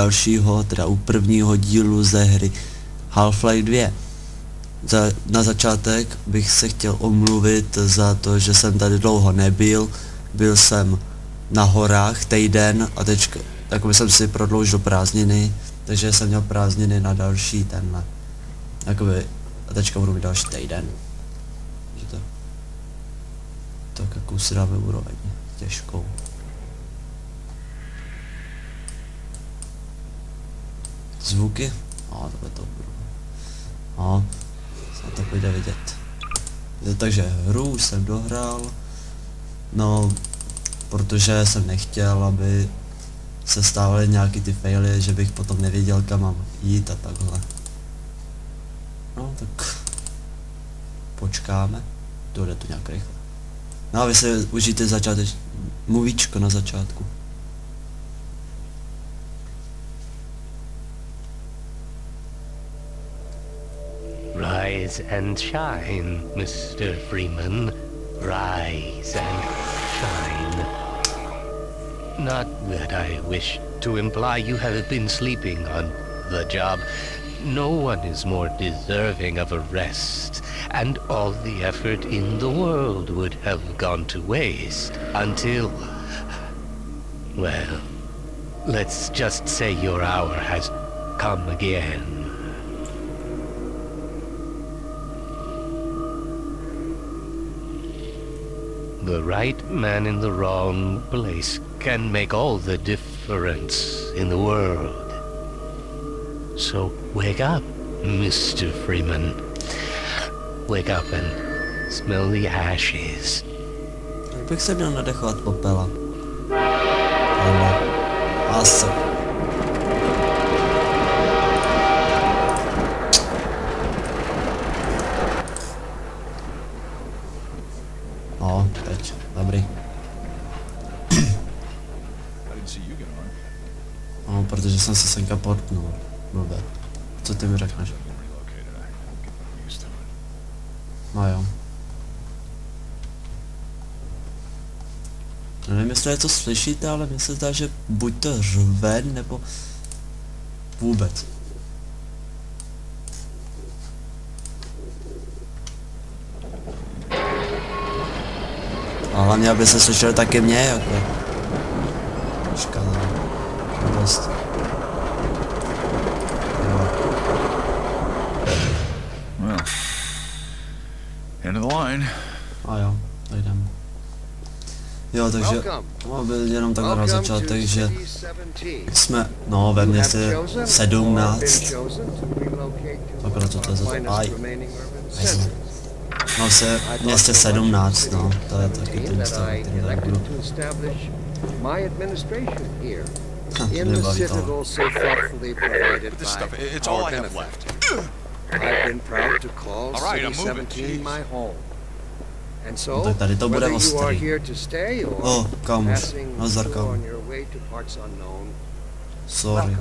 dalšího, teda u prvního dílu ze hry Half-Life 2. Na začátek bych se chtěl omluvit za to, že jsem tady dlouho nebyl. Byl jsem na horách týden a teďka takový jsem si prodloužil prázdniny, takže jsem měl prázdniny na další tenhle. Jakoby, a teďka budu mít další týden. Že to tak jakou si dáme úroveň. Těžkou. Zvuky? No, tohle to budu. No, snad to půjde vidět. Takže hru jsem dohrál. No, protože jsem nechtěl, aby se stávaly nějaký ty faily, že bych potom nevěděl, kam mám jít a takhle. No, tak počkáme. Dojde to nějak rychle. No a vy si užijte movíčko na začátku. Rise and shine, Mr. Freeman. Rise and shine. Not that I wish to imply you have been sleeping on the job. No one is more deserving of a rest, and all the effort in the world would have gone to waste until... well, let's just say your hour has come again. The right man in the wrong place can make all the difference in the world. So wake up, Mr. Freeman. Wake up and smell the ashes. Bych se měl nadechovat popela. Ale... asi. No, teď. Dobrý. No, protože jsem se senka portnul. Blbě. Co ty mi řekneš? No jo. Nevím, jestli to slyšíte, ale mně se zdá, že buď to řve, nebo vůbec. A hlavně, aby se slyšeli taky mě, jako. Škoda. Dost. Well, end of the line. A jo, jdeme. Jo, takže byl jenom takhle na začátek, že jsme, no, ve městě 17. Akorát co to je za to, no, se v městě 17, no, to je taky ten stav, který tady budu. Nebaví to. No, tak tady to bude ostrý. O, kámoš, nazdar, kámo. Sorry.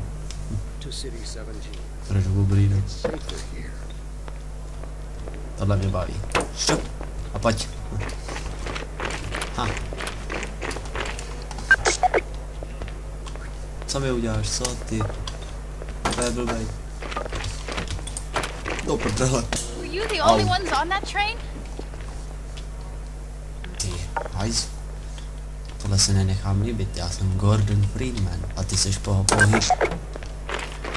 Tady to dobrý, ne? Tohle mě baví. Šup. A pojď. Ha. Co mi uděláš, co ty? To je blbej. No prdele. Ty, hajz. Tohle se nenechám líbit, já jsem Gordon Freeman a ty seš pohyb.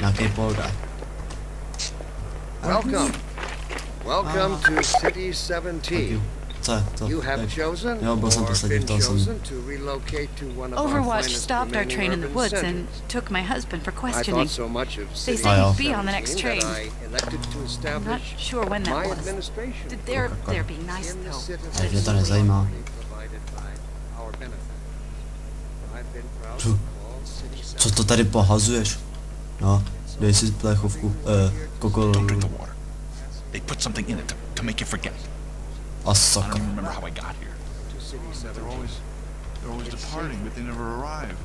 Nějaký polda. Welcome to City 17. Co je to? You have chosen Jo, byl jsem poslední, been to jsem. chosen to relocate to one of our Overwatch finest stopped our remaining train in the urban woods and centers. took my husband for I questioning. thought so much of They City said Oh, he'd be on the next 17 train. that I elected to I'm not establish sure when my that was. administration They're being nice in the though. city Ale mě to nezajímá. provided by our benefactors. I've been proud Co? to call City 17. Co to tady pohazuješ? No, dej si plechovku, kokol. Don't drink the water. They put something in it to make you forget. A I don't sakra. even remember how I got here. To City 17. They're always departing, but they never arrive.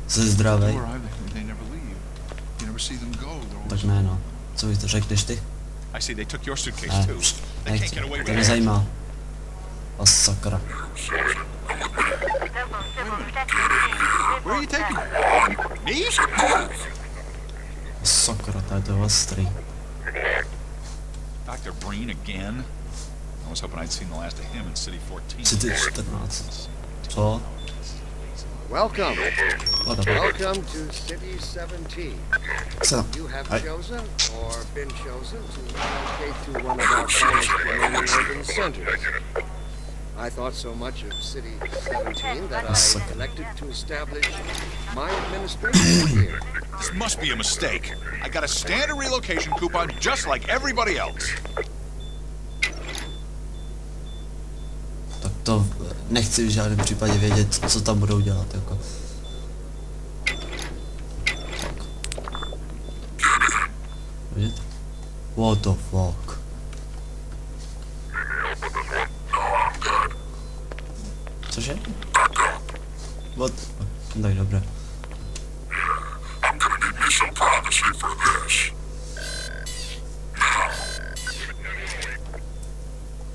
Jsi zdravej. They arrive, they never leave. You never see them go. They're Tak always ne no. Co mi to řekneš ty? I see they took your suitcase Ne, too. They can't nechci, get away to with mě it. zajímá. A sakra. Where are you taking me? Me? Sakra, to je to ostrý. Dr. Breen again? I was hoping I'd seen the last of him in City 14. City 14. Co? Welcome. What the fuck? Welcome to City 17. Co? You have Hi. chosen or been chosen to relocate to one of our finest remaining urban centers. I thought so much of City 17 that I elected to establish my administration here. This must be a mistake. I got a standard relocation coupon just like everybody else. Tak to nechci v žádném případě vědět, co tam budou dělat, jako. Tak. Vidíte? What the fuck? Cože? What? Tak dobré.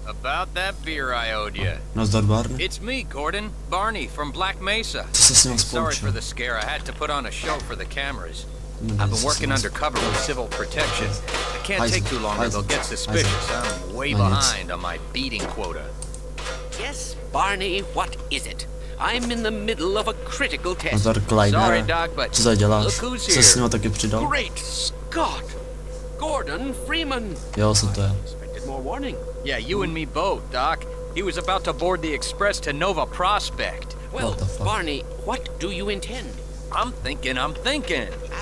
About that beer I owed you. Nazdar, Barney. It's me, Gordon. Barney from Black Mesa. Co se s ním Sorry spolčil? for the scare. I had to put on a show for the cameras. I've been working undercover with civil protection. I can't take too long or they'll get suspicious. I'm way behind on my beating quota. Yes, Barney, what is it? I'm in the middle of a critical test. Nazdar, Kleiner. Sorry, Doc, but Co tady děláš? look who's Co s ním here. taky přidal? Great Scott! Gordon Freeman! Jo, jsem to já. Expected more warning. Yeah, you and me both, Doc. He was about to board the express to Nova Prospect. Well, What the fuck? Barney, what do you intend? I'm thinking.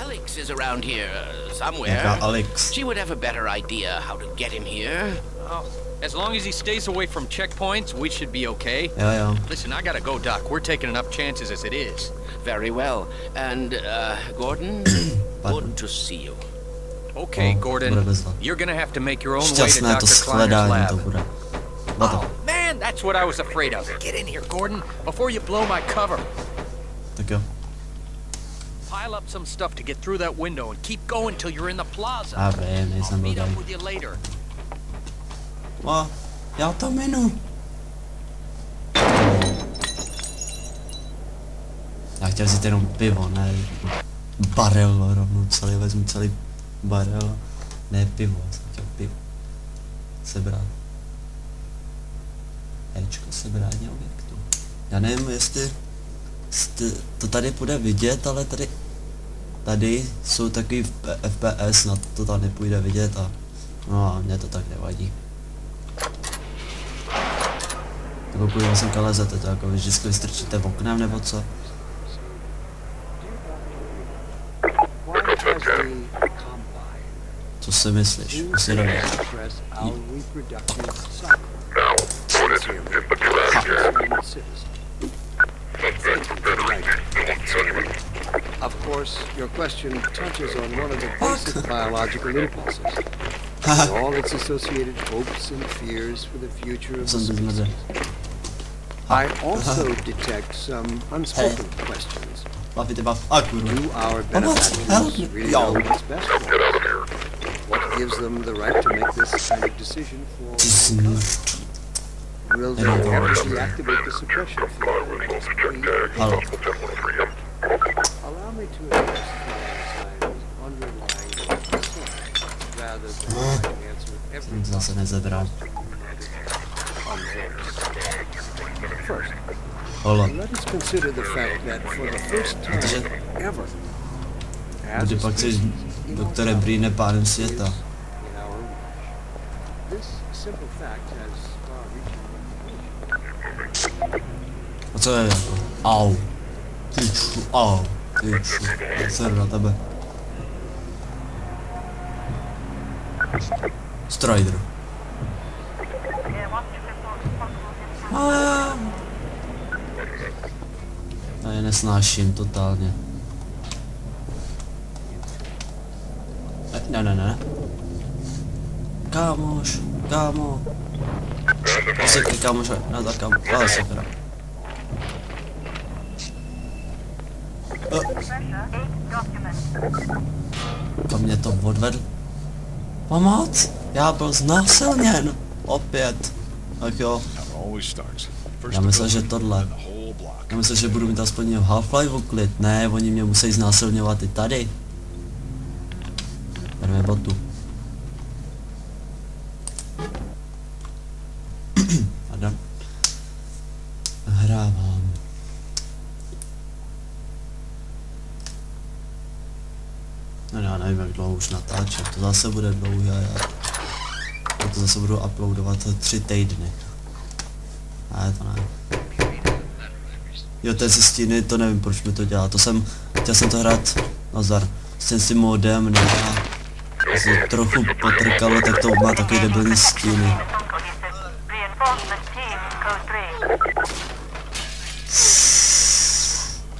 Alex is around here somewhere. Jaká Alex? She would have a better idea how to get him here. Oh, as long as he stays away from checkpoints, we should be okay. Jo, jo. Listen, I gotta go, Doc. We're taking enough chances as it is. Very well. And, Gordon, Pardon? good to see you. Okay, Oh, Gordon, bude bezva. you're gonna have to make your own way to Šťastné to Dr. Kleiner's shledání to lab. bude. What the? Oh, man, that's what I was afraid of. Get in here, Gordon, before you blow my cover. Tak jo. Pile up some stuff to get through that window and keep going till you're in the plaza. Já vím, I'll nejsem meet blbej. up with you later. O, já to minu. Já chtěl si jenom pivo, ne barel rovnou celý, vezmu celý barel, ne pivo, já jsem chtěl pivo. Sebrat. Ečko, sebrání objektu. Já nevím, jestli to tady půjde vidět, ale tady jsou takový FPS, na to tam nepůjde vidět a no a mě to tak nevadí. Nebo půjde sem kalezete, to jako vy vždycky vystrčíte v oknem nebo co? Why has the Combine Co si myslíš? Asi nevím. suppress our reproductive cycle? Sincerely, concerned citizen. Thank you for the right answer. Of course, your question touches on one of the basic biological impulses, and all its associated hopes and fears for the future of the Jsem to species. zmrzl. I also detect some unspoken questions. Bav, ty bav. A kurva. Do our Pomoc, help benefactors me. really Yo. know what's best for us? What gives them the right to make this kind of decision for Ty jsi mankind? mrtvý. Will they ever deactivate the suppression field? Halo. Allow me to address Einstein's underlying concern, rather than trying to answer every Jsem zase nezebral. First, Holo. let us consider the fact that for the first Protože time ever, as kdy a pak jsi species in doktorem Breen pánem světa. in our own watch. This simple fact has far-reaching implications. A co je jako? Au. Ty ču, au. Ty ču. Já seru na tebe. Strider. Já je nesnáším totálně. Ne. Kámoš, kámo. Osekli kámoš, nazad kámo. Ale sakra. Kam mě to odvedl? Pomoc! Já byl znásilněn! Opět. Tak jo. Always starts. First Já the myslel, že building, tohle. then the whole block. Já myslel, že budu mít aspoň v Half-Life klid. Ne, oni mě musí znásilňovat i tady. Nebo tu. Pardon. Hrávám. No já nevím, jak dlouho už natáčím, to zase bude dlouhé a já to zase budu uploadovat 3 týdny. Ne, to ne. Jo, ten ze stíny, to nevím, proč mi to dělá, chtěl jsem to hrát, nazar, s tím modem, ne, a se trochu potrkalo, tak to má takový debilní stíny.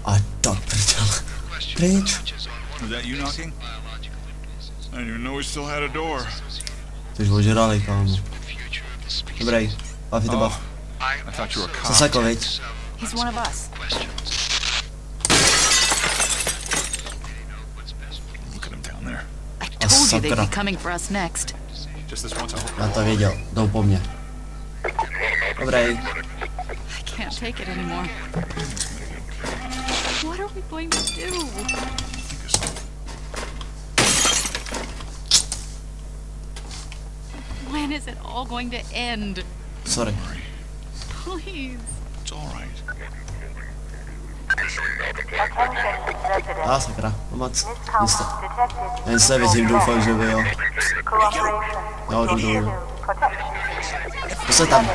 A to prdel. Pryč. Was that you knocking? I didn't even know we still had a door. Ty už ožrali, kámo. Dobrý, bav je to bav. I thought you were a cop. Sasako, viď? He's one of us. Look at him down there. I told you they'd be coming for us next. Just this once, I hope. Já to věděl, jdou po mně. Dobrý. I can't take it anymore. What are we going to do? When is it all going to end? Sorry. Please. It's all right. Sakra, pomoc. Jste. Jen se věřím, doufám, že vy jo. Jo, jdu dolů. Jste tam.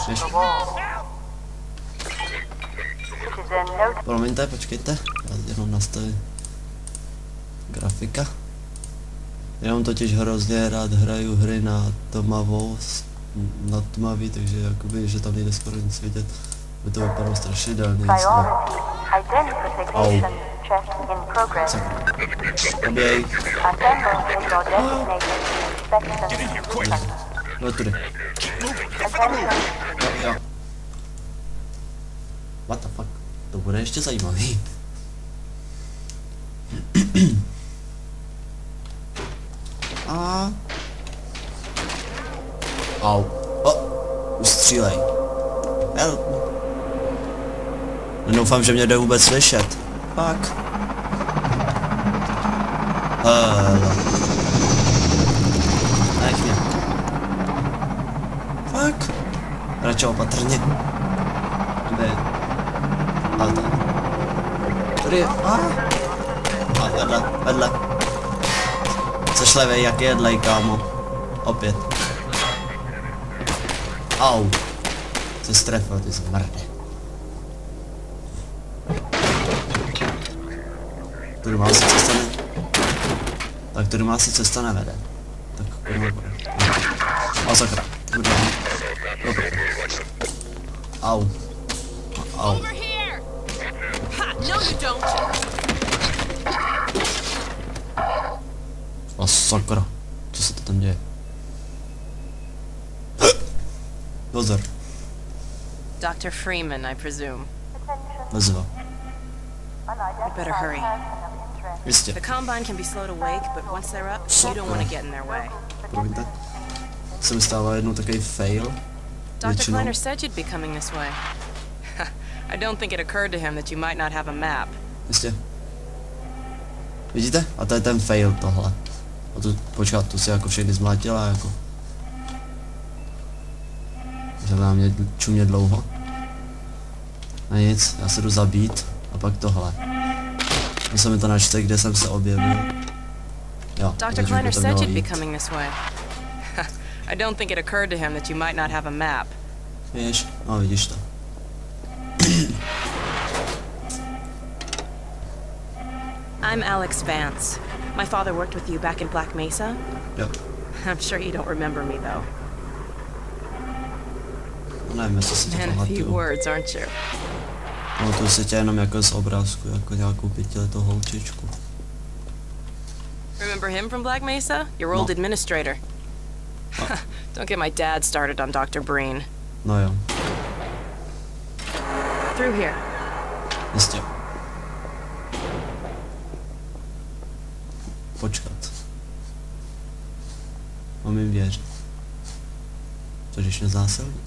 Běž. Promiňte, počkejte. Já jenom nastavím grafika. Jenom totiž hrozně rád hraju hry na tmavou, na tmavý, takže jakoby, že tam nejde skoro nic vidět. By to vypadalo strašidelně. Au. Oběj. No tudy. Jo. What the fuck? To bude ještě zajímavý. A... Au. O! Už střílej. Help. Doufám, že mě jde vůbec slyšet. Fuck. Nech mě. Fuck. Radši opatrně. Kde je? A tam. Tady je. A vedle. Což levej, jak jedlej, kámo. Opět. Au. Co strefil, ty zmrde. Tudy má asi cesta ne... Tak tudy má asi cesta nevede. Tak komu bude. A sakra. Dobrý. Au. Au. A sakra. Co se to tam děje? Pozor. Dr. Freeman, I presume. Vezva. We'd better hurry. Jistě. The Combine can be slow to wake, but once they're up, you don't want to get in their way. Promiňte. Se mi stává jednou takový fail. Dr. Kleiner said you'd be coming this way. I don't think it occurred to him that you might not have a map. Jistě. Vidíte? A to je ten fail tohle. A tu, počkat, tu si jako všechny zmlátila jako. Že na mě čumě dlouho. A nic, já se jdu zabít. A pak tohle. To se mi to načte, kde jsem se objevil. Jo, Dr. Kleiner said you'd be coming this way. I don't think it occurred to him that you might not have a map. Víš? No, vidíš to. I'm Alex Vance. My father worked with you back in Black Mesa. Yep. I'm sure you don't remember me, though. No nevím, jestli si to Man, a few pamatuju. words, aren't you? Pamatuju si tě jenom jako z obrázku, jako nějakou 5letou holčičku. Remember him from Black Mesa? Your old administrator. Don't get my dad started on Dr. Breen. No jo. Through here. Jistě. Počkat. Mám jim věřit. Co když mě znásilní?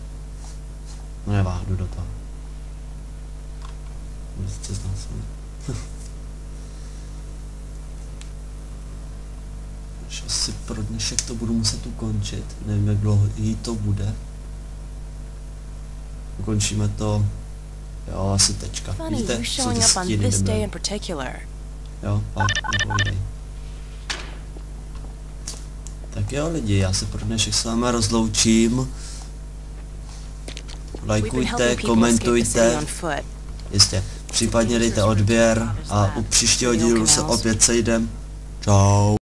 No nevá, jdu do toho. Budu se znásilní. pro dnešek to budu muset ukončit. Nevím, jak dlouhý to bude. Ukončíme to. Jo, asi tečka. Víte, jsou ty stíny nebyly. Jo, fakt, nepovídej. Tak jo lidi, já se pro dnešek s vámi rozloučím. Lajkujte, komentujte. Jistě, případně dejte odběr a u příštího dílu se opět sejdem. Čau.